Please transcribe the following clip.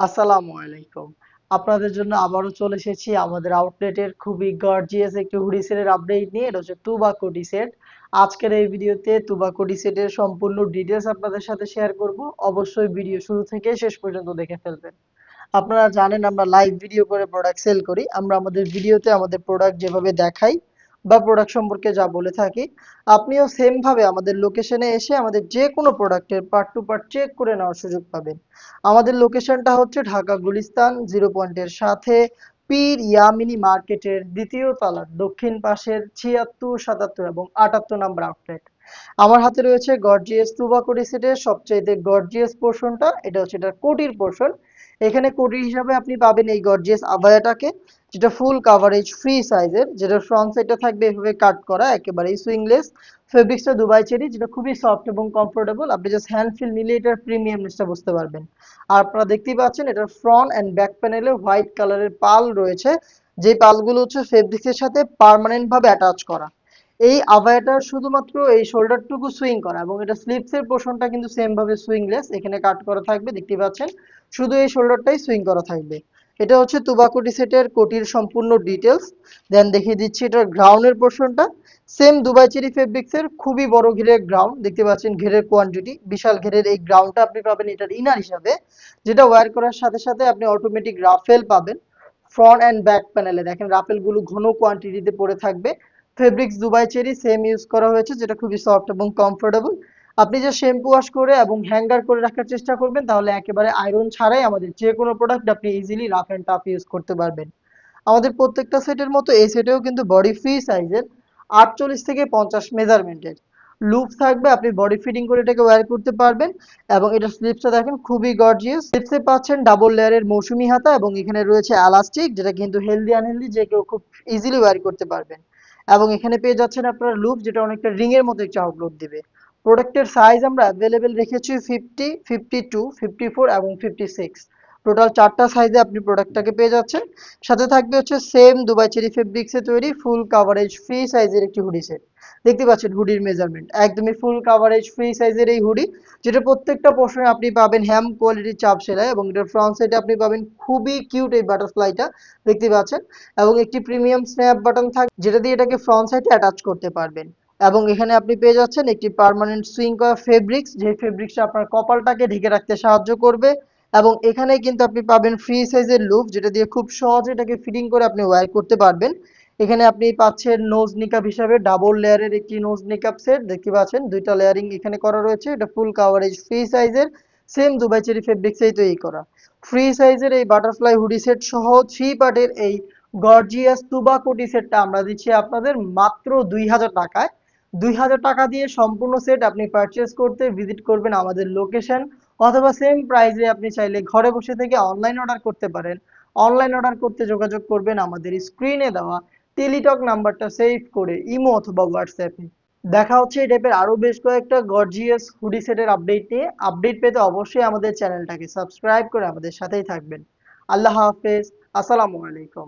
আসসালামু আলাইকুম। আপনাদের জন্য আবারও চলে এসেছি আমাদের আউটলেটের খুবই গর্জিয়াস একটি হুডি সেটের আপডেট নিয়ে। এটা হচ্ছে টুবাকো টি সেট। আজকের এই ভিডিওতে টুবাকো টি সেটের সম্পূর্ণ ডিটেলস আপনাদের সাথে শেয়ার করব। অবশ্যই ভিডিও শুরু থেকে শেষ পর্যন্ত দেখে ফেলবেন। আপনারা জানেন আমরা লাইভ ভিডিও করে প্রোডাক্ট সেল করি। আমরা আমাদের ভিডিওতে আমাদের প্রোডাক্ট যেভাবে দেখাই বা প্রোডাক্ট সম্পর্কে যা বলে থাকি, আপনিও সেম ভাবে আমাদের লোকেশনে এসে আমাদের যে কোনো প্রোডাক্টের পার্ট টু পার্ট চেক করে নেওয়ার সুযোগ পাবেন। আমাদের লোকেশনটা হচ্ছে ঢাকা গুলিস্তান 0 পয়েন্টের সাথে পীর ইয়ামিনী মার্কেটের দ্বিতীয় তলার দক্ষিণ পাশের 76, 77 এবং 78 নম্বর আউটলেট। আমার হাতে রয়েছে গর্জিয়াস টুবাকো টি সেটের সবচাইতে গর্জিয়াস পোর্শনটা। এটা হচ্ছে এটার কোটির পোর্শন। এখানে কোটি হিসাবে আপনি পাবেন এই গর্জিয়াস আবায়াটাকে, যেটা ফুল কাভারেজ ফ্রি সাইজের, যেটা ফ্রন্ট সাইডটা থাকবে এভাবে কাট করা একেবারেই সুইংলেস। ফেব্রিক্সটা দুবাই চেরি, যেটা খুবই সফট এবং কমফোর্টেবল। আপনি জাস্ট হ্যান্ড ফিল নিলে এটার প্রিমিয়ামনেসটা বুঝতে পারবেন। আর আপনারা দেখতেই পাচ্ছেন এটার ফ্রন্ট অ্যান্ড ব্যাক প্যানেলে হোয়াইট কালারের পাল রয়েছে, যে পালগুলো হচ্ছে ফেব্রিক্সের সাথে পার্মানেন্ট ভাবে অ্যাটাচ করা। এই আভায়াটার শুধুমাত্র এই শোল্ডারটুকু সুইং করা, এবং এটা স্লিপসের পোর্শনটা কিন্তু সেম ভাবে সুইংলেস, এখানে কাট করা থাকবে দেখতে পাচ্ছেন। শুধু এই শোল্ডারটাই সুইং করা থাকবে। এটা হচ্ছে টুবাকো টি সেটের কোটির সম্পূর্ণ ডিটেলস। দেন দেখিয়ে দিচ্ছি এটার গ্রাউন্ডের পোর্শনটা। সেম দুবাই চেরি ফেব্রিক্সের খুবই বড় ঘেরের গ্রাউন্ড দেখতে পাচ্ছেন, ঘেরের কোয়ান্টিটি বিশাল ঘেরের এই গ্রাউন্ডটা আপনি পাবেন এটার ইনার হিসাবে, যেটা ওয়্যার করার সাথে সাথে আপনি অটোমেটিক রাফেল পাবেন। ফ্রন্ট অ্যান্ড ব্যাক প্যানেলে দেখেন রাফেল গুলো ঘন কোয়ান্টিটিতে পড়ে থাকবে। Fabrics Dubai cherry same use করা হয়েছে, যেটা খুবই সফট এবং কমফোর্টেবল। আপনি যে শ্যাম্পু ওয়াশ করে এবং হ্যাঙ্গার করে রাখার চেষ্টা করবেন, তাহলে একেবারে আয়রন ছাড়াই আমাদের যে কোনো প্রোডাক্ট আপনি easily rough and tough use করতে পারবেন। আমাদের প্রত্যেকটা সেটের মতো এই সেটেও কিন্তু বডি ফ্রি সাইজের 48 থেকে 50 মেজারমেন্টের লুপ থাকবে, আপনি বডি ফিটিং করে এটাকে ওয়্যার করতে পারবেন। এবং এটা স্লিপসটা দেখেন খুবই গর্জিয়াস, স্লিপসে পাচ্ছেন ডাবল লেয়ারের মৌসুমী হাতা, এবং এখানে রয়েছে এলাস্টিক, যেটা কিন্তু হেলদি আনহেলদি যে কেউ খুব ইজিলি ওয়্যার করতে পারবেন। এবং এখানে পেয়ে যাচ্ছেন আপনার লুপ, যেটা অনেকটা রিং এর মতো একটা আউটলুক দিবে। প্রোডাক্টের সাইজ আমরা অ্যাভেলেবেল রেখেছি 50, 52, 54 এবং 56। টোটাল 4টা সাইজে আপনি প্রোডাক্টটাকে পেয়ে যাচ্ছেন। সাথে থাকবে হচ্ছে সেম দুবাই চেরি ফেব্রিক্সে তৈরি ফুল কাভারেজ ফ্রি সাইজের একটি হুডি সেট। দেখতে পাচ্ছেন হুডির মেজারমেন্ট একদমই ফুল কাভারেজ ফ্রি সাইজের এই হুডি, যেটা প্রত্যেকটা পোর্শনে আপনি পাবেন হ্যাম কোয়ালিটির চাপ সেলাই, এবং এটার ফ্রন্ট সাইডে আপনি পাবেন খুবই কিউট এই বাটারফ্লাইটা দেখতে পাচ্ছেন। এবং একটি প্রিমিয়াম স্ন্যাপ বাটন থাকবে, যেটা দিয়ে এটাকে ফ্রন্ট সাইডে অ্যাটাচ করতে পারবেন। এবং এখানে আপনি পেয়ে যাচ্ছেন একটি পার্মানেন্ট সুইং করা ফেব্রিক্স, যে ফেব্রিক্সটা আপনার কপালটাকে ঢেকে রাখতে সাহায্য করবে। এবং এখানে কিন্তু আপনি পাবেন ফ্রি সাইজের লুপ, যেটা দিয়ে খুব সহজে এটাকে ফিটিং করে আপনি ওয়্যার করতে পারবেন। এখানে আপনি পাচ্ছেন নোজ নিকাপ হিসাবে ডাবল লেয়ারের একটি নোজ নিকাপ সেট দেখতে পাচ্ছেন, দুইটা লেয়ারিং এখানে করা রয়েছে। এটা ফুল কাভারেজ ফ্রি সাইজের, সেম দুবাই চেরি ফেব্রিক্সেই তৈরি করা ফ্রি সাইজের এই বাটারফ্লাই হুডি সেট সহ 3 পার্টের এই গর্জিয়াস টুবাকো টি সেটটা আমরা দিচ্ছি আপনাদের মাত্র 2000 টাকায়। 2000 টাকা দিয়ে সম্পূর্ণ সেট আপনি পারচেস করতে ভিজিট করবেন আমাদের লোকেশন, অথবা সেম প্রাইসে আপনি চাইলে ঘরে বসে থেকে অনলাইন অর্ডার করতে পারেন। অনলাইন অর্ডার করতে যোগাযোগ করবেন আমাদের স্ক্রিনে দেওয়া টেলিটক নাম্বারটা সেভ করে ইমো অথবা হোয়াটসঅ্যাপে। দেখা হচ্ছে এই টাইপের আরো বেশ কয়েকটা গর্জিয়াস হুডি সেটের আপডেট নিয়ে। আপডেট পেতে অবশ্যই আমাদের চ্যানেলটাকে সাবস্ক্রাইব করে আমাদের সাথেই থাকবেন। আল্লাহ হাফেজ। আসসালামু আলাইকুম।